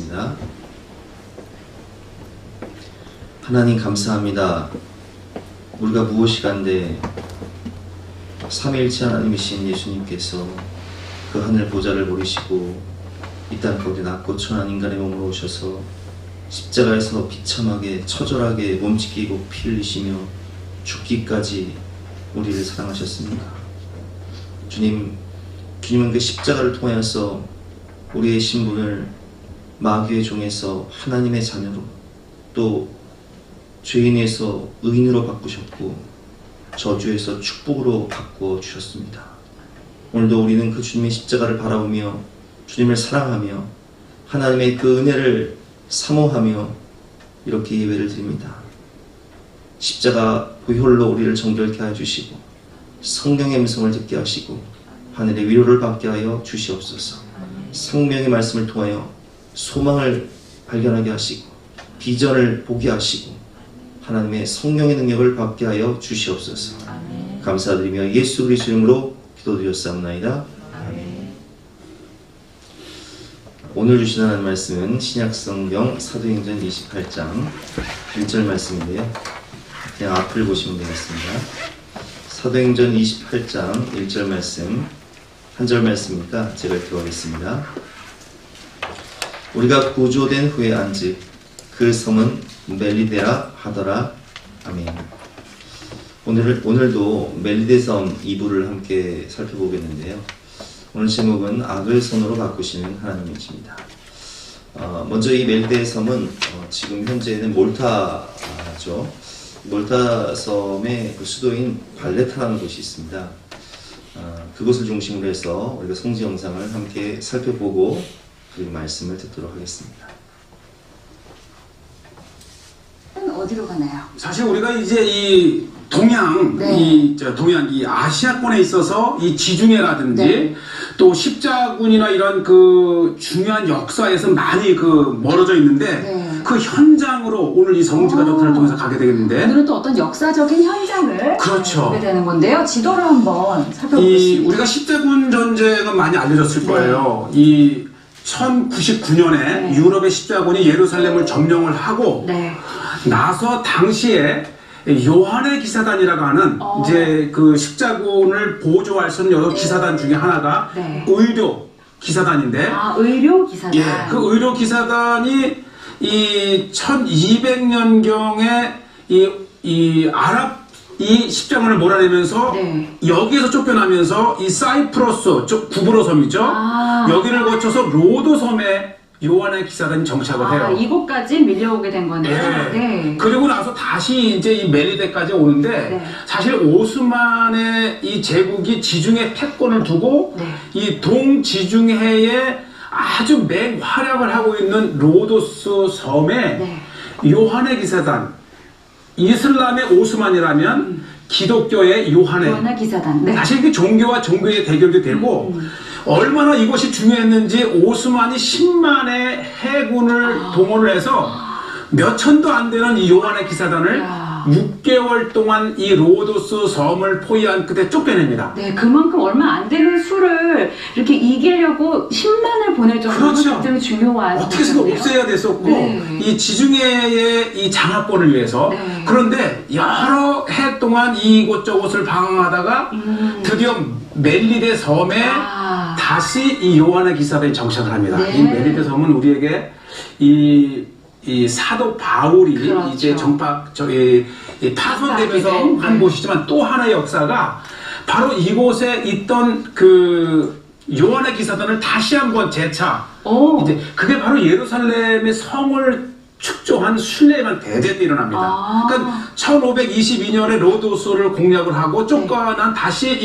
기도하겠습니다. 하나님 감사합니다. 우리가 무엇이간데 삼위일체 하나님이신 예수님께서 그 하늘 보좌를 버리시고 이 땅 가운데 낮고 천한 인간의 몸으로 오셔서 십자가에서 비참하게 처절하게 몸짓기고 피 흘리시며 죽기까지 우리를 사랑하셨습니다. 주님은 그 십자가를 통하여서 우리의 신분을 마귀의 종에서 하나님의 자녀로, 또 죄인에서 의인으로 바꾸셨고 저주에서 축복으로 바꾸어 주셨습니다. 오늘도 우리는 그 주님의 십자가를 바라보며 주님을 사랑하며 하나님의 그 은혜를 사모하며 이렇게 예배를 드립니다. 십자가 보혈로 우리를 정결케 하여 주시고 성령의 음성을 듣게 하시고 하늘의 위로를 받게 하여 주시옵소서. 성령의 말씀을 통하여 소망을 발견하게 하시고 비전을 보게 하시고 하나님의 성령의 능력을 받게 하여 주시옵소서. 아멘. 감사드리며 예수 그리스도 이름으로 기도드렸사옵나이다. 아멘. 오늘 주신 하나님 말씀은 신약성경 사도행전 28장 1절 말씀인데요. 그냥 앞을 보시면 되겠습니다. 사도행전 28장 1절 말씀, 한 절 말씀이니까 제가 읽어보겠습니다. 우리가 구조된 후에 안즉 그 성은 멜리데라 하더라. 아멘. 오늘도 멜리데 섬 2부를 함께 살펴보겠는데요. 오늘 제목은 악을 선으로 바꾸시는 하나님이십니다. 먼저 이 멜리데 섬은 지금 현재는 몰타죠. 몰타 섬의 그 수도인 발레타라는 곳이 있습니다. 그곳을 중심으로 해서 우리가 성지 영상을 함께 살펴보고 그 말씀을 듣도록 하겠습니다. 어디로 가나요? 사실 우리가 이제 이 동양, 네. 동양 이 아시아권에 있어서 이 지중해라든지 네. 또 십자군이나 이런 그 중요한 역사에서 많이 그 멀어져 있는데 네. 그 현장으로 오늘 이 성지가족들을 통해서 가게 되겠는데 오늘은 또 어떤 역사적인 현장을 그렇죠. 보게 되는 건데요. 지도를 한번 이 살펴보겠습니다. 우리가 십자군 전쟁은 많이 알려졌을 네. 거예요. 이 1099년에 네. 유럽의 십자군이 예루살렘을 점령을 하고 네. 나서 당시에 요한의 기사단이라고 하는 이제 그 십자군을 보조할 수 있는 여러 기사단 중에 하나가 네. 의료 기사단인데 의료 기사단. 예, 그 의료 기사단이 이 1200년경에 이 아랍 이 십자군을 몰아내면서 네. 여기에서 쫓겨나면서 이 사이프러스 쪽 구브로 섬이죠. 여기를 거쳐서 로도 섬에 요한의 기사단이 정착을 해요. 이곳까지 밀려오게 된 거네요. 네. 네. 그리고 나서 다시 이제 이 멜리데까지 오는데 네. 사실 오스만의 이 제국이 지중해 패권을 두고 네. 이 동지중해에 아주 맹활약을 하고 있는 로도스 섬에 네. 요한의 기사단, 이슬람의 오스만이라면 기독교의 요한의 기사단. 네. 사실 이게 종교와 종교의 대결도 되고 얼마나 이것이 중요했는지 오스만이 10만의 해군을 동원을 해서 몇 천도 안 되는 이 요한의 기사단을 6개월 동안 이 로도스 섬을 포위한 끝에 쫓겨냅니다. 네, 그만큼 얼마 안 되는 수를 이렇게 이기려고 10만을 보낼 정도로 그렇죠. 굉장히 중요한 어떻게 해서 거잖아요. 없애야 됐었고 네. 이 지중해의 이 장악권을 위해서 네. 그런데 여러 해 동안 이곳저곳을 방황하다가 드디어 멜리데 섬에 다시 이 요한의 기사단이 정착을 합니다. 네. 이 멜리데 섬은 우리에게 이 사도 바울이 그렇죠. 이제 파손되면서 한 곳이지만 또 하나의 역사가 바로 이곳에 있던 그 요한의 기사단을 다시 한번 재차 이제 그게 바로 예루살렘의 성을 축조한 순례만 대제때 일어납니다. 그러니까 1522년에 로도스를 공략을 하고 쫓겨난 다시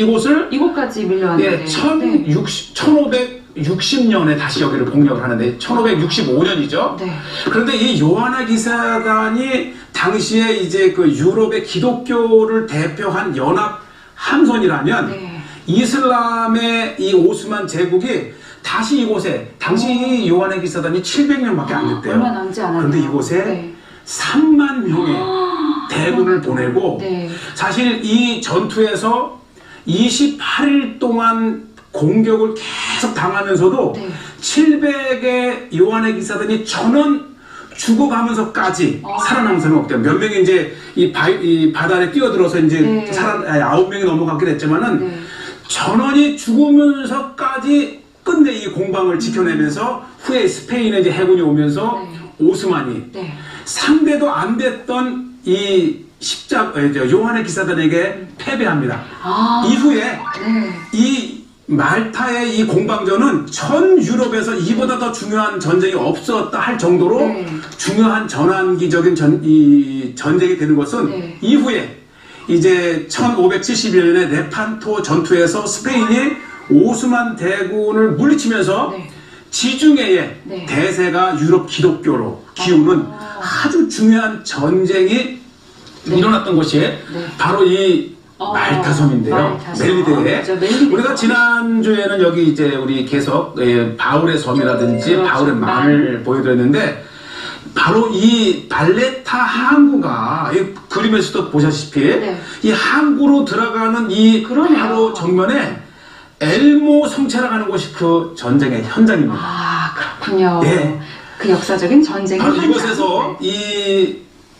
이곳까지 밀려왔는데 1560년에 다시 여기를 공략을 하는데 1565년이죠. 네. 그런데 이 요한의 기사단이 당시에 이제 그 유럽의 기독교를 대표한 연합 함선이라면 네. 이슬람의 이 오스만 제국이 다시 이곳에 당시 요한의 기사단이 700명밖에 안 됐대요. 얼마 남지 않았네요. 그런데 이곳에 네. 3만 명의 대군을 보내고 네. 사실 이 전투에서 28일 동안 공격을 계속 당하면서도 네. 700의 요한의 기사들이 전원 죽어가면서까지 살아남은 사람이 없대요. 몇 명이 이제 이 바다에 뛰어들어서 이제 네. 9명이 넘어가긴 했지만은 네. 전원이 죽으면서까지 끝내 이 공방을 지켜내면서 후에 스페인에 이제 해군이 오면서 네. 오스만이 네. 상대도 안 됐던 이 요한의 기사단에게 패배합니다. 이후에 네. 이 말타의 이 공방전은 전 유럽에서 이보다 더 중요한 전쟁이 없었다 할 정도로 네. 중요한 전환기적인 전쟁이 되는 것은 네. 이후에 이제 1571년에 레판토 전투에서 스페인이 오스만 대군을 물리치면서 네. 지중해의 네. 대세가 유럽 기독교로 기우는 아주 중요한 전쟁이 네. 일어났던 것이 바로 이 말타섬인데요. 말타섬. 멜리데에. 그렇죠, 멜리데. 우리가 지난주에는 여기 이제 우리 계속 바울의 섬이라든지 그렇죠. 바울의 마을 보여드렸는데 바로 이 발레타 항구가 이 그림에서도 보시다시피 네. 이 항구로 들어가는 이 그러네요. 바로 정면에 엘모 성체라고 하는 곳이 그 전쟁의 현장입니다. 아, 그렇군요. 네. 그 역사적인 전쟁의 바로 현장. 이곳에서 이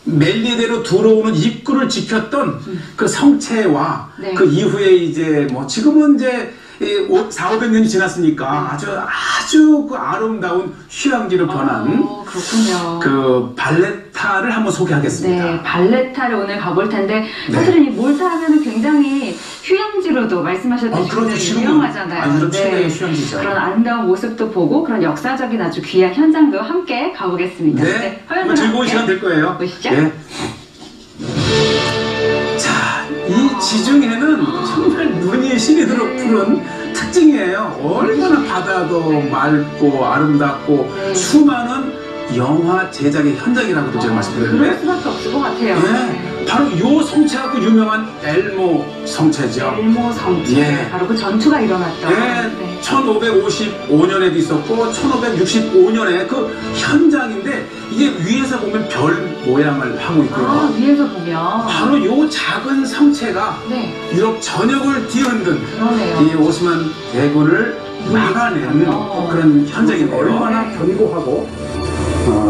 멜리데로 들어오는 입구를 지켰던 그 성체와 네. 그 이후에 이제 뭐 지금은 이제 400~500년이 지났으니까 아주 그 아름다운 휴양지로 변한 그렇군요. 그 발레타를 한번 소개하겠습니다. 네, 발레타를 오늘 가볼 텐데 네. 사실은 이 몰타 하면은 굉장히 휴양지로도 말씀하셨듯이 그렇죠. 굉장히 지금은 유명하잖아요. 유럽 최대의 휴양지죠. 그런 아름다운 모습도 보고 그런 역사적인 아주 귀한 현장도 함께 가보겠습니다. 네, 화면으로 한번 즐거운 함께 시간 될 거예요. 보시죠. 네. 자, 이 지중해는 정말 눈이 신이 들어 푸른 특징이에요. 얼마나 바다도 맑고 아름답고 네. 수많은 영화 제작의 현장이라고도 제가 그럴 말씀드렸는데 수밖에 없을 것 같아요. 네, 바로 요 성체하고 유명한 엘모 성체죠. 엘모 성체. 예. 바로 그 전투가 일어났던. 네, 1555년에도 있었고 1565년에 그 현장인데 이게 위에서 보면 별 모양을 하고 있고요. 아, 위에서 보면. 바로 요 작은 성체가 네, 유럽 전역을 뒤흔든 그러네요. 이 오스만 대군을 막아낸 그런 현장인데요. 얼마나 견고하고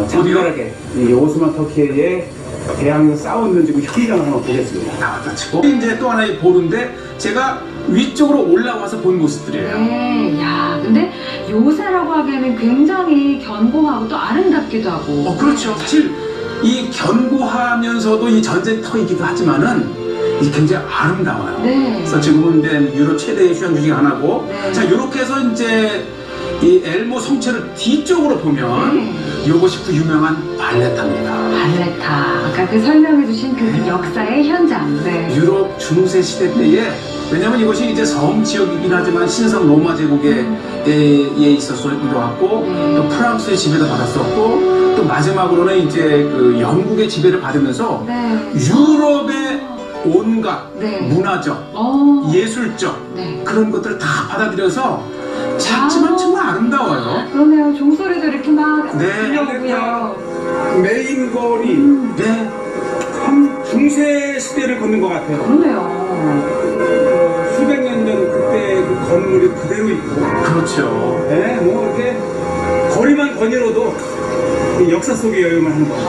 장렬하게 이 오스만 터키에 대항에서 싸웠는지 그 현장을 한번 보겠습니다. 나와다치고 이제 또 하나의 보루인데 제가 위쪽으로 올라와서 본 모습들이에요. 네, 야, 근데 요새라고 하기에는 굉장히 견고하고 또 아름답기도 하고. 그렇죠. 사실 이 견고하면서도 이 전쟁터이기도 하지만은 이 굉장히 아름다워요. 네. 그래서 지금은 이제 유럽 최대의 휴양지 중에 하나고, 네. 자 이렇게 해서 이제 이 엘모 성체를 뒤쪽으로 보면 이것이 그 유명한 발레타입니다. 발레타. 아까 그 설명해주신 그 역사의 현장. 네. 유럽 중세 시대 때에 왜냐하면 이것이 이제 섬 지역이긴 하지만 신성 로마 제국에 있었기도 하고 또 프랑스의 지배도 받았었고 또 마지막으로는 이제 그 영국의 지배를 받으면서 네. 유럽의 온갖 네. 문화적, 예술적 네. 그런 것들을 다 받아들여서 작지만 정말 아름다워요. 그러네요. 종소리도 이렇게 막 네. 들려오고요. 메인 거리 네. 한 중세 시대를 걷는 것 같아요. 그러네요. 수백 년 전 그때 그 건물이 그대로 있고, 그렇죠. 네, 뭐 이렇게 거리만 거닐어도 이 역사 속의 여행을 하는 거죠.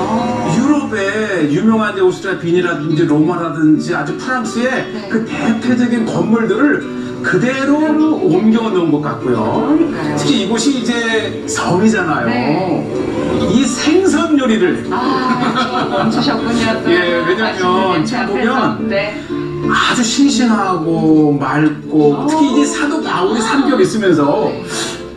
유럽의 유명한 이제 오스트리아 빈이라든지 로마라든지 아주 프랑스의 그 대표적인 건물들을 그대로 옮겨 놓은 것 같고요. 그러니까요. 특히 이곳이 이제 섬이잖아요. 네. 이 생선 요리를 멈추셨군요. 또. 예, 왜냐면 맛있는 참 냄새 보면 앞에서. 네. 아주 싱싱하고 맑고 특히 이제 사도 바울이 삼겹 있으면서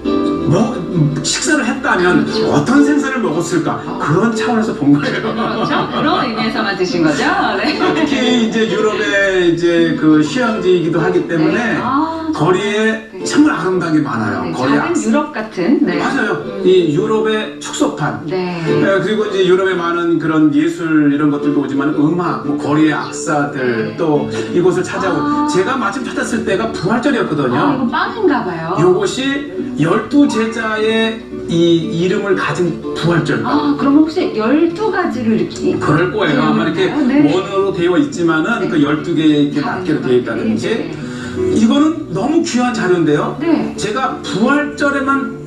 뭐 식사를 했다면 그렇죠. 어떤 생선을 먹었을까 그런 차원에서 본 거예요. 그렇죠? 그런 의미에서만 드신 거죠? 네. 특히 이제 유럽의 이제 그 휴양지이기도 하기 때문에 네. 거리에 네. 정말 아름다운 게 많아요. 네, 거리 작은 유럽 같은. 네. 맞아요. 이 유럽의 축소판. 네. 그리고 이제 유럽의 많은 그런 예술 이런 것들도 오지만 음악, 뭐 거리의 악사들 또 이곳을 찾아오고 제가 마침 찾았을 때가 부활절이었거든요. 이거 빵인가 봐요. 이것이 12제자의 이 이름을 가진 부활절. 그럼 혹시 12가지를 이렇게. 그럴 거예요. 아마 이렇게 네. 원으로 되어 있지만은 네. 그 12개 이렇게 낱개로 되어 있다든지. 네. 이거는 너무 귀한 자료인데요. 네. 제가 부활절에만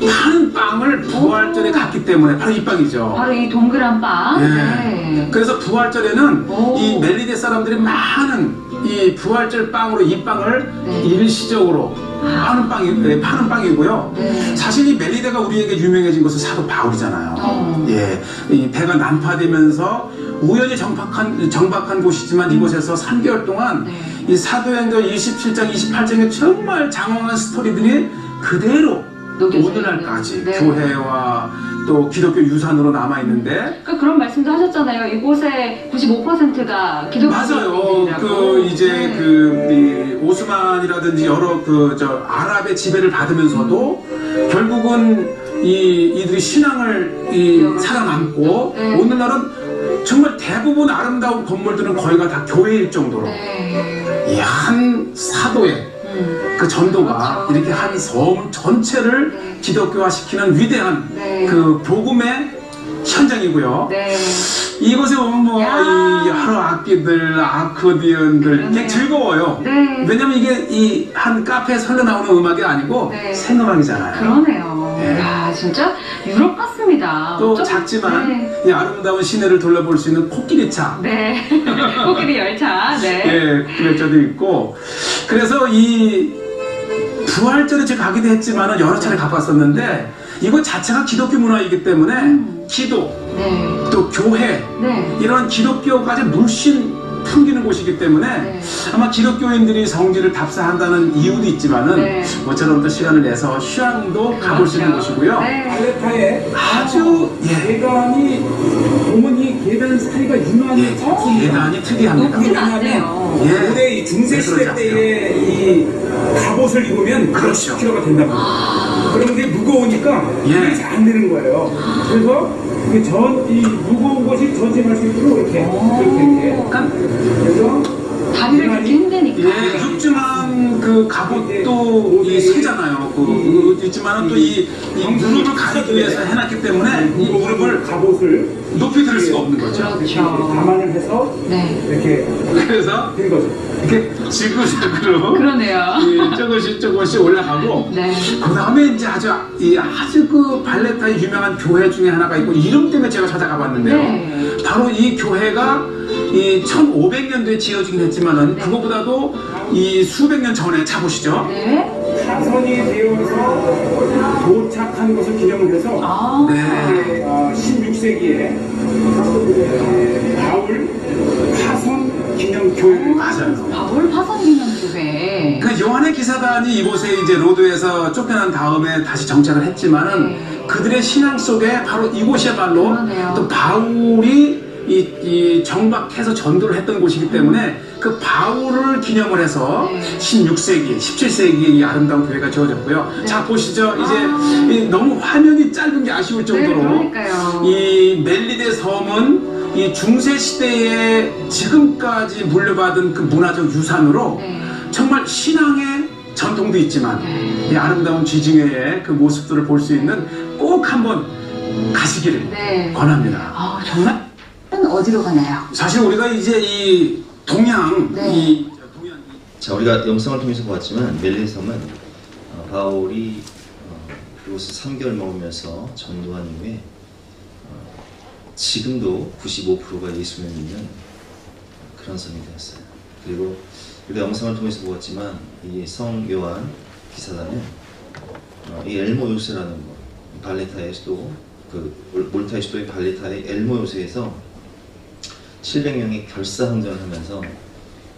파는 빵을 부활절에 갔기 때문에 바로 이 빵이죠. 바로 이 동그란 빵. 예. 네. 그래서 부활절에는 오. 이 멜리데 사람들이 많은 이 부활절 빵으로 이 빵을 네. 일시적으로 파는 빵이고요. 네. 사실 이 멜리데가 우리에게 유명해진 것은 사도 바울이잖아요. 예, 이 배가 난파되면서 우연히 정박한 곳이지만 이곳에서 3개월 동안 네. 이 사도행전 27장, 28장에 정말 장황한 스토리들이 그대로 녹여져 오늘날까지 있는. 네. 교회와 또 기독교 유산으로 남아 있는데. 그러니까 그런 말씀도 하셨잖아요. 이곳의 95%가 기독교 맞아요. 그 이제 네. 그 이 오스만이라든지 여러 그 저 아랍의 지배를 받으면서도 결국은 이들이 신앙을 살아남고 네. 오늘날은 정말 대부분 아름다운 건물들은 거의가 다 교회일 정도로 네. 이 한 사도의 그 전도가 그렇죠. 이렇게 한 섬 전체를 네. 기독교화시키는 위대한 네. 그 복음의 현장이고요. 네. 이곳에 오면 뭐 야. 이 여러 악기들, 아코디언들 그러네요. 이게 즐거워요. 네. 왜냐면 이게 이 한 카페에서 흘러나오는 음악이 아니고 네. 생음악이잖아요. 그러네요. 네. 야, 진짜 유럽 같습니다. 또 좀- 작지만 네. 이 아름다운 시내를 둘러볼 수 있는 코끼리차. 네. 코끼리 열차. 네. 예, 그 열차도 있고. 그래서 이 부활절에 제가 가기도 했지만은 여러 차례 가봤었는데 이거 자체가 기독교 문화이기 때문에 기도, 네. 또 교회 네. 이런 기독교까지 물씬 풍기는 곳이기 때문에 네. 아마 기독교인들이 성지를 답사한다는 이유도 있지만은 네. 모처럼 또 시간을 내서 휴양도 가볼 수 있는 그렇죠. 곳이고요. 네. 발레타에 아주 계단이 보면 이 계단 사이가 유난히 작습니다. 계단이 특이합니다. 높지는 않네요. 예. 고대 이 중세 네, 시대 그러지 때의 이 갑옷을 입으면 그렇죠. 10kg가 된다고. 그럼 이게 무거우니까 예. 이게 잘 안 되는 거예요. 그래서 이 무거운 것이 전쟁할 수 있도록 이렇게. 약간 그래서 다리를 긁기 힘드니까. 예, 육중한 그 갑옷도 이 세잖아요. 그 있지만은 또 이 무릎을 가리기 위해서 해놨기 때문에 이 무릎을 갑옷을 높이 들 수가 없는 거죠. 그렇죠. 감안을 해서 네. 이렇게 그래서 된 거죠. 이렇게 지그재그로 그러네요. 조금씩 올라가고 네. 그 다음에 이제 아주 그 발레타의 유명한 교회 중에 하나가 있고 이름 때문에 제가 찾아가 봤는데요. 네. 바로 이 교회가 이 1500년도에 지어지긴 했지만은 그거보다도 이 수백 년 전에 차보시죠. 네. 타선이 되어서 도착한 것을 기념을 해서 아. 네. 16세기에 바울 파선 기념교회를 맞아요. 바울 파선기념교회. 그 요한의 기사단이 이곳에 이제 로드에서 쫓겨난 다음에 다시 정착을 했지만은 네. 그들의 신앙 속에 바로 이곳이야말로 그러네요. 또 바울이 이 정박해서 전도를 했던 곳이기 때문에 그 바울을 기념을 해서 네. 16세기, 17세기에 이 아름다운 교회가 지어졌고요. 네. 자 보시죠. 이제 아. 이 너무 화면이 짧은 게 아쉬울 네, 정도로 그러니까요. 이 멜리데 섬은 이 중세 시대에 지금까지 물려받은 그 문화적 유산으로 네. 정말 신앙의 전통도 있지만 네. 이 아름다운 지중해의 그 모습들을 볼 수 있는 꼭 한번 가시기를 네. 권합니다. 아, 정말 어디로 가나요? 사실 우리가 이제 이 동양 네. 자, 우리가 영상을 통해서 보았지만 멜리데 섬은 바울이 그곳을 3개월 머물면서 전도한 이후에 지금도 95%가 예수를 믿는 그런 섬이 되었어요. 그리고 우리가 영상을 통해서 보았지만 이 성 요한 기사단은 이 엘모 요새라는 발레타의 수도, 그 몰타의 수도의 발레타의 엘모 요새에서 700명이 결사항전을 하면서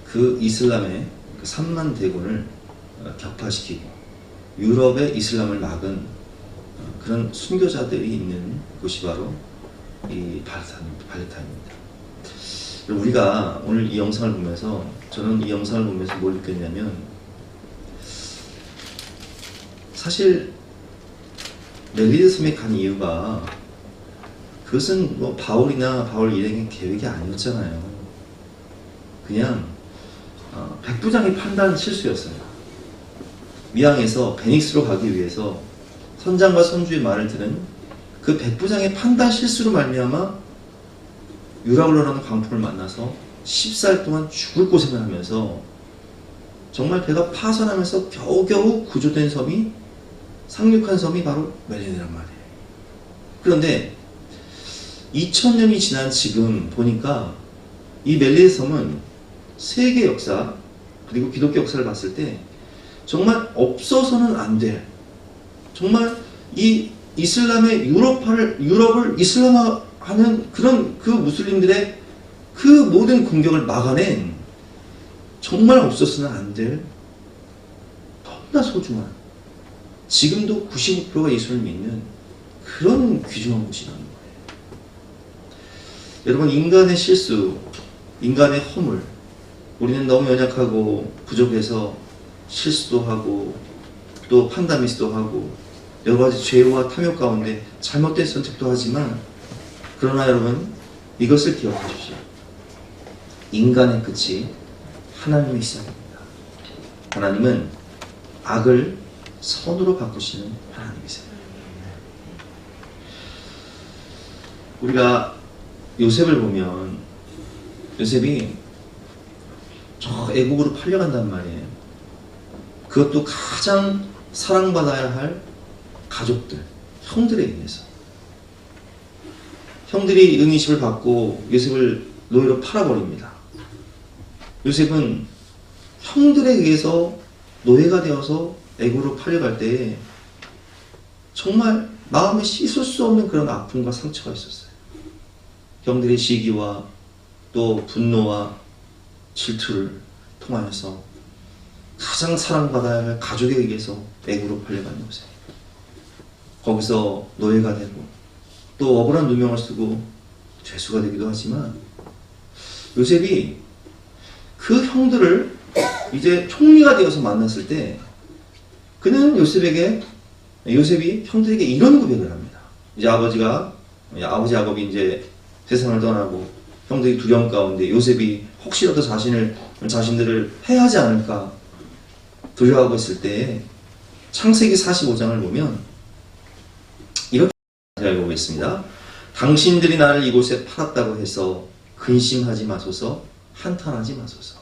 그 이슬람의 그 3만 대군을 격파시키고 유럽의 이슬람을 막은 그런 순교자들이 있는 곳이 바로 이 발레타입니다. 우리가 오늘 이 영상을 보면서, 저는 이 영상을 보면서 뭘 느꼈냐면, 사실 멜리데 섬에 간 이유가 그것은 뭐 바울이나 바울 일행의 계획이 아니었잖아요. 그냥 백부장의 판단 실수였어요. 미항에서 베닉스로 가기 위해서 선장과 선주의 말을 들은 그 백부장의 판단 실수로 말미암아 유라굴로라는 광풍을 만나서 14일 동안 죽을 고생을 하면서 정말 배가 파산하면서 겨우겨우 구조된 섬이, 상륙한 섬이 바로 멜리네란 말이에요. 그런데 2000년이 지난 지금 보니까 이 멜리네 섬은 세계 역사 그리고 기독교 역사를 봤을 때 정말 없어서는 안 될, 정말 이 이슬람의 유럽을 이슬람화하는 그런 그 무슬림들의 그 모든 공격을 막아낸, 정말 없어서는 안 될 너무나 소중한, 지금도 95%가 예수를 믿는 그런 귀중한 곳이라는 거예요. 여러분, 인간의 실수, 인간의 허물, 우리는 너무 연약하고 부족해서 실수도 하고 또 판단 미스도 하고 여러 가지 죄와 탐욕 가운데 잘못된 선택도 하지만, 그러나 여러분, 이것을 기억하십시오. 인간의 끝이 하나님의 시작입니다. 하나님은 악을 선으로 바꾸시는 하나님이세요. 우리가 요셉을 보면 요셉이 저 애국으로 팔려간단 말이에요. 그것도 가장 사랑받아야 할 가족들, 형들에 의해서. 형들이 은이십을 받고 요셉을 노예로 팔아버립니다. 요셉은 형들에 의해서 노예가 되어서 애국으로 팔려갈 때에 정말 마음에 씻을 수 없는 그런 아픔과 상처가 있었어요. 형들의 시기와 또 분노와 질투를 통하여서 가장 사랑받아야 할 가족에 의해서 애국으로 팔려간 요셉. 거기서 노예가 되고 또 억울한 누명을 쓰고 죄수가 되기도 하지만, 요셉이 그 형들을 이제 총리가 되어서 만났을 때 그는 요셉이 형들에게 이런 고백을 합니다. 이제 아버지 야곱이 이제 세상을 떠나고 형들이 두려움 가운데 요셉이 혹시라도 자신들을 해하지 않을까 두려워하고 있을 때 창세기 45장을 보면 이렇게 읽어보겠습니다. 당신들이 나를 이곳에 팔았다고 해서 근심하지 마소서, 한탄하지 마소서.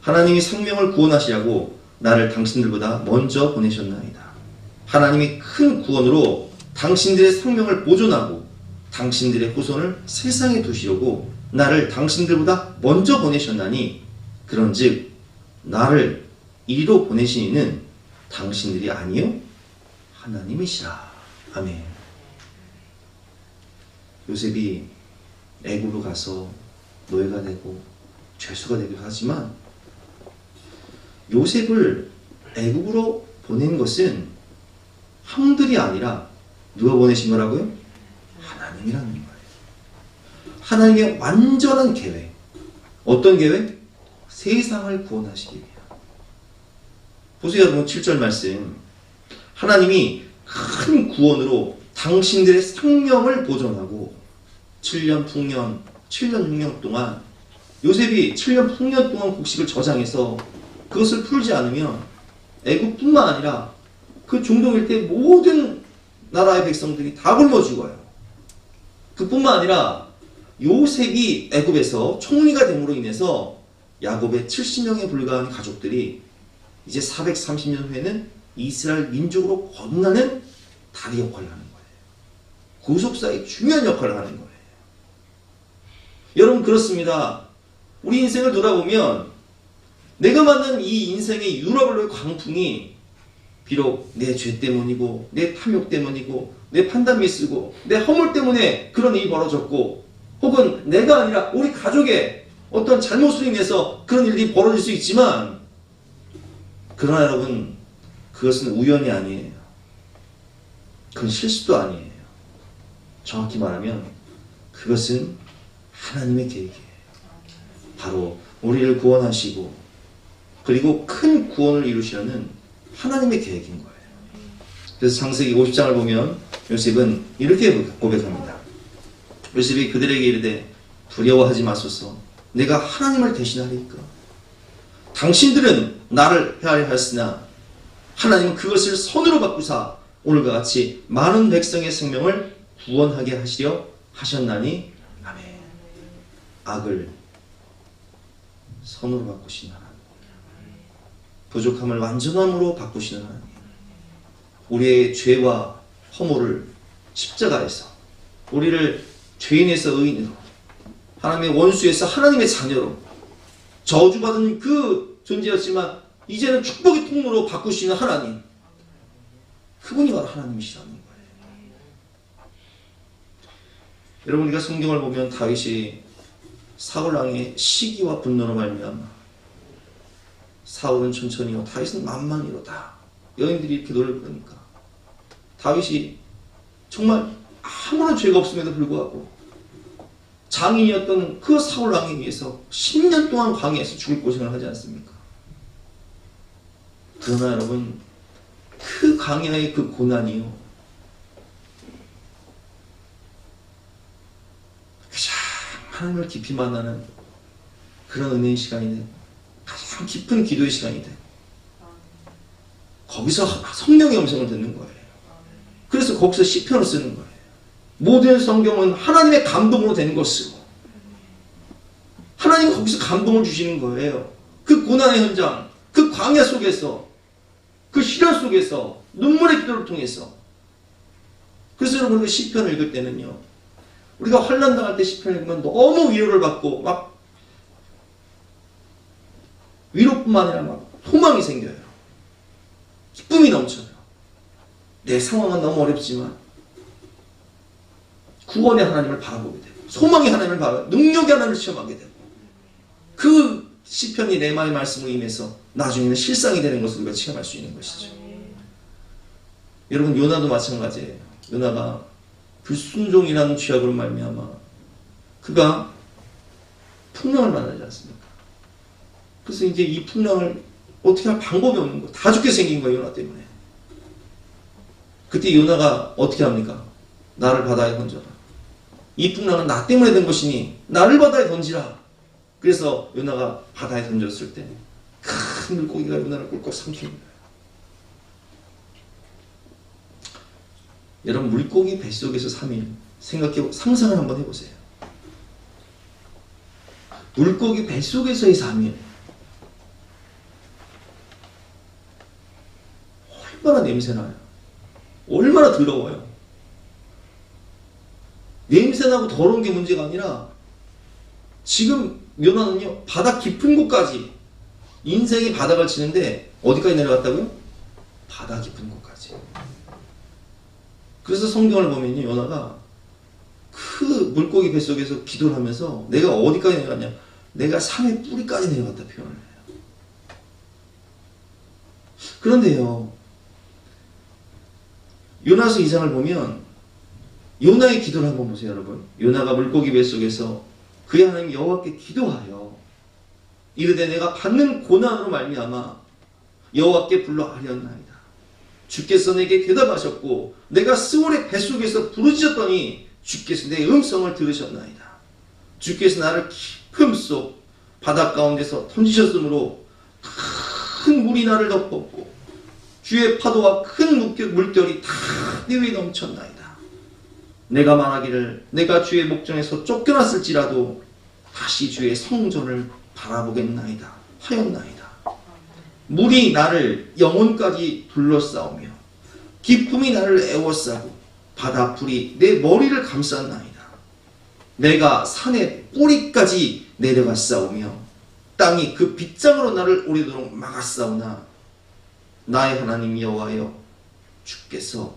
하나님이 생명을 구원하시려고 나를 당신들보다 먼저 보내셨나이다. 하나님이 큰 구원으로 당신들의 생명을 보존하고 당신들의 후손을 세상에 두시려고 나를 당신들보다 먼저 보내셨나니, 그런즉 나를 이리로 보내신 이는 당신들이 아니요 하나님이시라. 아멘. 요셉이 애굽으로 가서 노예가 되고 죄수가 되기도 하지만, 요셉을 애굽으로 보낸 것은 형들이 아니라 누가 보내신 거라고요? 하나님이라는 거예요. 하나님의 완전한 계획. 어떤 계획? 세상을 구원하시기 위해. 보세요, 여러분. 7절 말씀. 하나님이 큰 구원으로 당신들의 생명을 보존하고 7년 풍년, 7년 6년 동안 요셉이 7년 풍년 동안 곡식을 저장해서 그것을 풀지 않으면 애굽뿐만 아니라 그 중동 일대 모든 나라의 백성들이 다 굶어 죽어요. 그뿐만 아니라 요셉이 애굽에서 총리가 됨으로 인해서 야곱의 70명에 불과한 가족들이 이제 430년 후에는 이스라엘 민족으로 거듭나는 다리 역할을 하는 거예요. 구속사의 중요한 역할을 하는 거예요. 여러분, 그렇습니다. 우리 인생을 돌아보면 내가 만난 이 인생의 유럽을 광풍이 비록 내 죄 때문이고 내 탐욕 때문이고 내 판단 미스고 내 허물 때문에 그런 일이 벌어졌고, 혹은 내가 아니라 우리 가족의 어떤 잘못으로 인해서 그런 일이 벌어질 수 있지만, 그러나 여러분, 그것은 우연이 아니에요. 그건 실수도 아니에요. 정확히 말하면 그것은 하나님의 계획이에요. 바로 우리를 구원하시고 그리고 큰 구원을 이루시려는 하나님의 계획인 거예요. 그래서 창세기 50장을 보면 요셉은 이렇게 고백합니다. 요셉이 그들에게 이르되 두려워하지 마소서, 내가 하나님을 대신하리이까. 당신들은 나를 해하려 하였으나 하나님은 그것을 선으로 바꾸사 오늘과 같이 많은 백성의 생명을 구원하게 하시려 하셨나니. 아멘. 악을 선으로 바꾸신 하나님. 부족함을 완전함으로 바꾸시는 하나님, 우리의 죄와 허물을 십자가에서 우리를 죄인에서 의인으로, 하나님의 원수에서 하나님의 자녀로, 저주받은 그 존재였지만 이제는 축복의 통로로 바꾸시는 하나님, 그분이 바로 하나님이시라는 거예요. 여러분, 우리가 성경을 보면 다윗이 사울왕의 시기와 분노로 말미암아 사울은 천천히요 다윗은 만만히로다, 여인들이 이렇게 노래를 부르니까 다윗이 정말 아무런 죄가 없음에도 불구하고 장인이었던 그 사울왕에 의해서 10년 동안 광야에서 죽을 고생을 하지 않습니까? 그러나 여러분, 그 광야의 그 고난이요, 가장 하나님을 깊이 만나는 그런 은혜의 시간이 되고, 가장 깊은 기도의 시간이 되고, 거기서 성령의 음성을 듣는 거예요. 그래서 거기서 시편을 쓰는 거예요. 모든 성경은 하나님의 감동으로 된 것이고, 하나님은 거기서 감동을 주시는 거예요. 그 고난의 현장, 그 광야 속에서, 그 시련 속에서, 눈물의 기도를 통해서. 그래서 여러분, 우리가 시편을 읽을 때는요, 우리가 환난 당할 때 시편을 읽으면 너무 위로를 받고 막 위로뿐만 아니라 막 소망이 생겨요. 기쁨이 넘쳐요. 내 상황은 너무 어렵지만 구원의 하나님을 바라보게 되고, 소망의 하나님을 바라보고, 능력의 하나님을 체험하게 되고, 그 시편이 내 마음의 말씀으로 임해서 나중에는 실상이 되는 것을 우리가 체험할 수 있는 것이죠. 여러분, 요나도 마찬가지예요. 요나가 불순종이라는 죄악으로 말미암아 그가 풍랑을 만나지 않습니까? 그래서 이제 이 풍랑을 어떻게 할 방법이 없는 거예요. 다 죽게 생긴 거예요, 요나 때문에. 그때 요나가 어떻게 합니까? 나를 바다에 던져라. 이 풍랑은 나 때문에 된 것이니 나를 바다에 던지라. 그래서 요나가 바다에 던졌을 때 큰 물고기가 요나를 꿀꺽 삼키는 거예요. 여러분, 물고기 뱃속에서 3일 상상을 한번 해보세요. 물고기 뱃속에서의 3일, 얼마나 냄새나요? 얼마나 더러워요? 냄새나고 더러운 게 문제가 아니라 지금 요나는요, 바다 깊은 곳까지, 인생의 바닥을 치는데 어디까지 내려갔다고요? 바다 깊은 곳까지. 그래서 성경을 보면요, 요나가 그 물고기 뱃속에서 기도를 하면서 내가 어디까지 내려갔냐, 내가 산의 뿌리까지 내려갔다 표현을 해요. 그런데요, 요나서 2장을 보면 요나의 기도를 한번 보세요, 여러분. 요나가 물고기 뱃속에서 그의 하나님 여호와께 기도하여 이르되 내가 받는 고난으로 말미암아 여호와께 불러 아뢰었나이다. 주께서 내게 대답하셨고 내가 스올의 뱃속에서 부르짖었더니 주께서 내 음성을 들으셨나이다. 주께서 나를 깊음 속 바다 가운데서 던지셨으므로 큰 물이 나를 덮었고 주의 파도와 큰 물결이 다 내 위에 넘쳤나이다. 내가 말하기를 내가 주의 목전에서 쫓겨났을지라도 다시 주의 성전을 바라보겠나이다 하였나이다. 물이 나를 영혼까지 둘러싸우며 기쁨이 나를 애워싸고 바다불이 내 머리를 감쌌나이다. 내가 산의 뿌리까지 내려갔사오며 땅이 그 빗장으로 나를 오래도록 막았사오나 나의 하나님 여호와여 주께서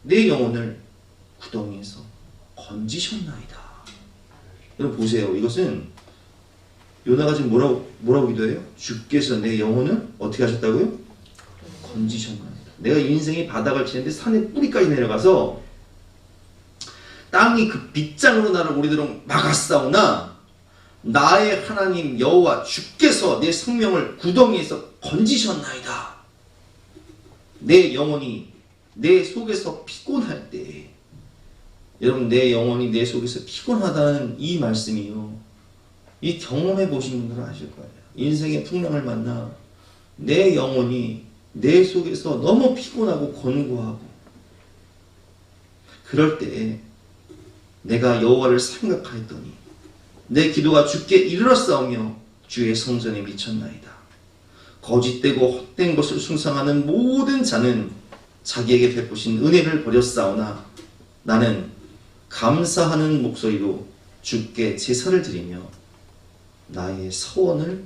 내 영혼을 구덩이에서 건지셨나이다. 여러분 보세요. 이것은 요나가 지금 뭐라고 기도해요? 주께서 내 영혼을 어떻게 하셨다고요? 건지셨나이다. 내가 인생의 바닥을 치는데 산의 뿌리까지 내려가서 땅이 그 빗장으로 나를 오래도록 막았사오나 나의 하나님 여호와 주께서 내 생명을 구덩이에서 건지셨나이다. 내 영혼이 내 속에서 피곤할 때, 여러분 내 영혼이 내 속에서 피곤하다는 이 말씀이요, 이 경험해 보신 분들은 아실 거예요. 인생의 풍랑을 만나 내 영혼이 내 속에서 너무 피곤하고 권고하고 그럴 때 내가 여호와를 생각하였더니 내 기도가 주께 이르렀사오며 주의 성전에 미쳤나이다. 거짓되고 헛된 것을 숭상하는 모든 자는 자기에게 베푸신 은혜를 버렸사오나 나는 감사하는 목소리로 주께 제사를 드리며 나의 서원을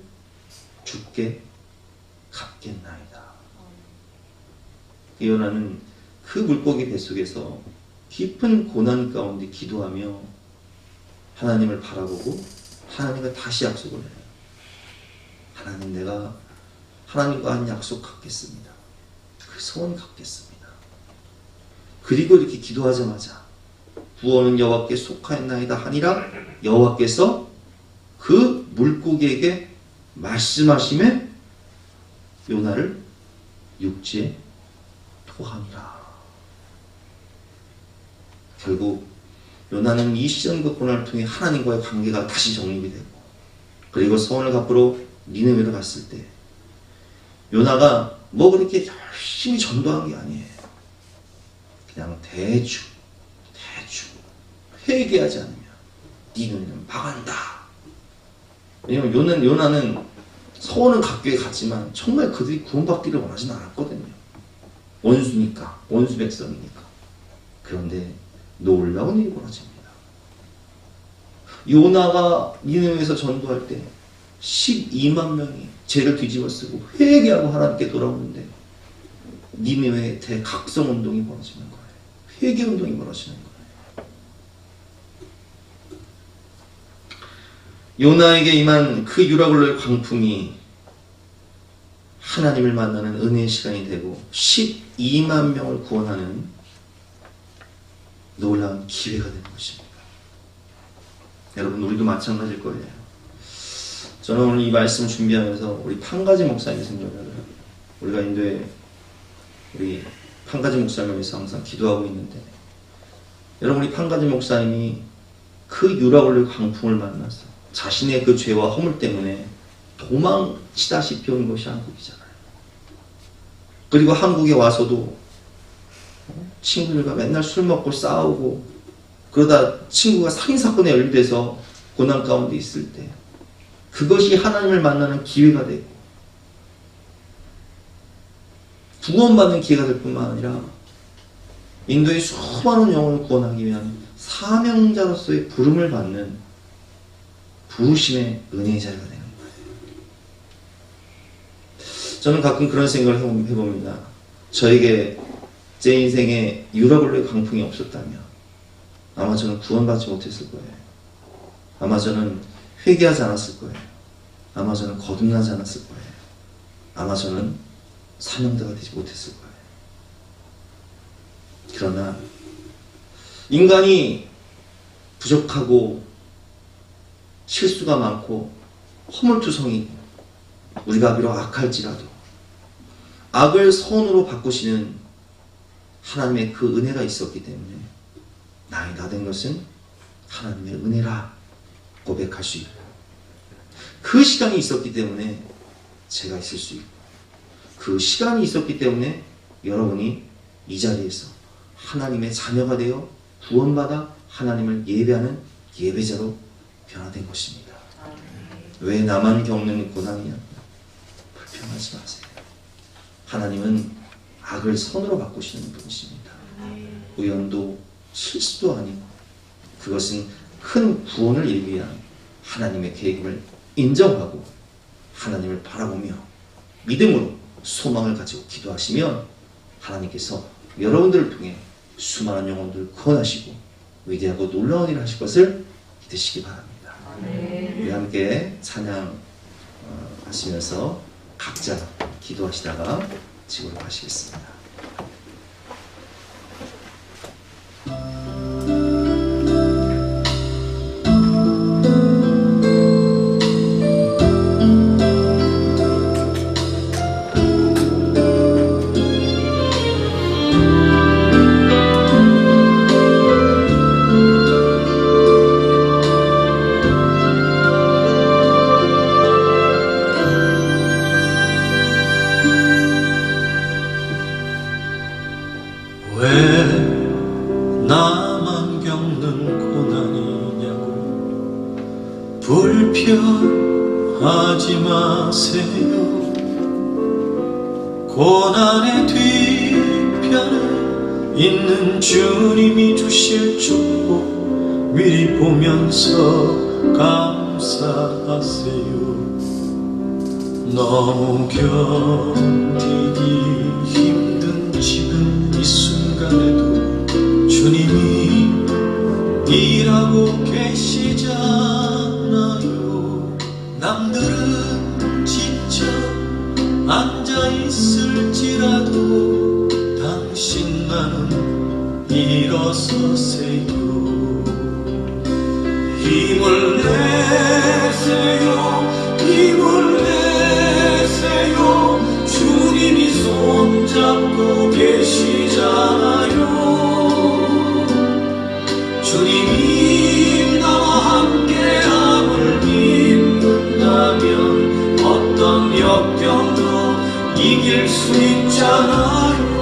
주께 갚겠나이다. 요나는 그 물고기 뱃속에서 깊은 고난 가운데 기도하며 하나님을 바라보고 하나님과 다시 약속을 해요. 하나님, 내가 하나님과 한 약속 갚겠습니다. 그 소원 갚겠습니다. 그리고 이렇게 기도하자마자 구원은 여호와께 속하였나이다 하니라 여호와께서 그 물고기에게 말씀하심에 요나를 육지에 토하니라. 결국 요나는 이 시련과 고난을 통해 하나님과의 관계가 다시 정립이 되고, 그리고 소원을 갚으러 니느웨로 갔을 때 요나가 뭐 그렇게 열심히 전도한 게 아니에요. 그냥 대충 회개하지 않으면 니느웨는 망한다. 왜냐면 요나는 소원은 갚기에 갔지만 정말 그들이 구원받기를 원하지는 않았거든요. 원수니까, 원수 백성이니까. 그런데 놀라운 일이 벌어집니다. 요나가 니느웨에서 전도할 때 12만 명이 죄를 뒤집어 쓰고 회개하고 하나님께 돌아오는데 니느웨에 대각성 운동이 벌어지는 거예요. 회개 운동이 벌어지는 거예요. 요나에게 임한 그 유라굴로의 광풍이 하나님을 만나는 은혜의 시간이 되고 12만 명을 구원하는 놀라운 기회가 되는 것입니다. 여러분, 우리도 마찬가지일 거예요. 저는 오늘 이 말씀을 준비하면서 우리 판가지 목사님 생각을 해요. 우리가 인도에 우리 판가지 목사님을 위해서 항상 기도하고 있는데, 여러분, 우리 판가지 목사님이 그 유라굴로의 광풍을 만나서 자신의 그 죄와 허물 때문에 도망치다시피 온 것이 한국이잖아요. 그리고 한국에 와서도 친구들과 맨날 술 먹고 싸우고 그러다 친구가 살인사건에 연루돼서 고난 가운데 있을 때 그것이 하나님을 만나는 기회가 되고 구원받는 기회가 될 뿐만 아니라 인도의 수많은 영혼을 구원하기 위한 사명자로서의 부름을 받는 부르심의 은혜의 자리가 되는 거예요. 저는 가끔 그런 생각을 해봅니다. 저에게 제 인생에 유라굴로의 강풍이 없었다면 아마 저는 구원받지 못했을 거예요. 아마 저는 회개하지 않았을 거예요. 아마 저는 거듭나지 않았을 거예요. 아마 저는 사명자가 되지 못했을 거예요. 그러나 인간이 부족하고 실수가 많고 허물투성이고 우리가 비록 악할지라도 악을 선으로 바꾸시는 하나님의 그 은혜가 있었기 때문에 나의 나된 것은 하나님의 은혜라 고백할 수 있고, 그 시간이 있었기 때문에 제가 있을 수 있고, 그 시간이 있었기 때문에 여러분이 이 자리에서 하나님의 자녀가 되어 구원받아 하나님을 예배하는 예배자로 변화된 것입니다. 왜 나만 겪는 고난이냐? 불평하지 마세요. 하나님은 악을 선으로 바꾸시는 분이십니다. 우연도 실수도 아니고 그것은 큰 구원을 이루기 위한 하나님의 계획을 인정하고 하나님을 바라보며 믿음으로 소망을 가지고 기도하시면 하나님께서 여러분들을 통해 수많은 영혼들을 구원하시고 위대하고 놀라운 일을 하실 것을 믿으시기 바랍니다. 우리 함께 찬양 하시면서 각자 기도하시다가 집으로 가시겠습니다. 나만 겪는 고난이냐고 불평하지 마세요. 고난의 뒤편에 있는 주님이 주실 축복 미리 보면서 감사하세요. 너무 견디기 힘든 지금 이 순간에도 주님이 일하고 계시잖아요. 남들은 지쳐 앉아있을지라도 당신만은 일어서세요. 힘을 내세요. 힘을 내세요. 주님이 손잡고 계시잖아요. 주님이 나와 함께함을 믿는다면 어떤 역경도 이길 수 있잖아요.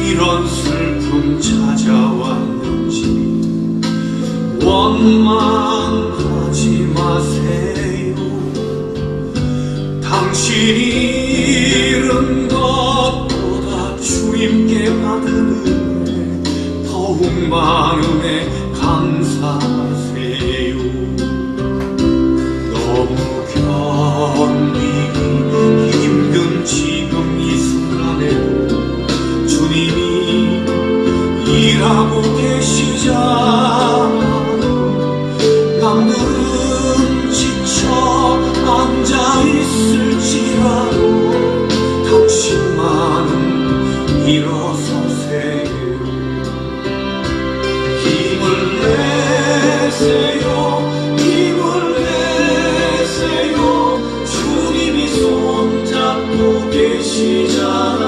이런 슬픔 찾아왔는지 원망하지 마세요. 당신이 잃은 것보다 주님께 받은 은혜 더욱 많음에 감사하세요. 너무 견디기 힘든 지금 이 순간에도 주님이 일하고 계시잖아요. 남들은 지쳐 앉아있을지라도 당신만은 일어서세요. 힘을 내세요. 힘을 내세요. 주님이 손잡고 계시잖아요.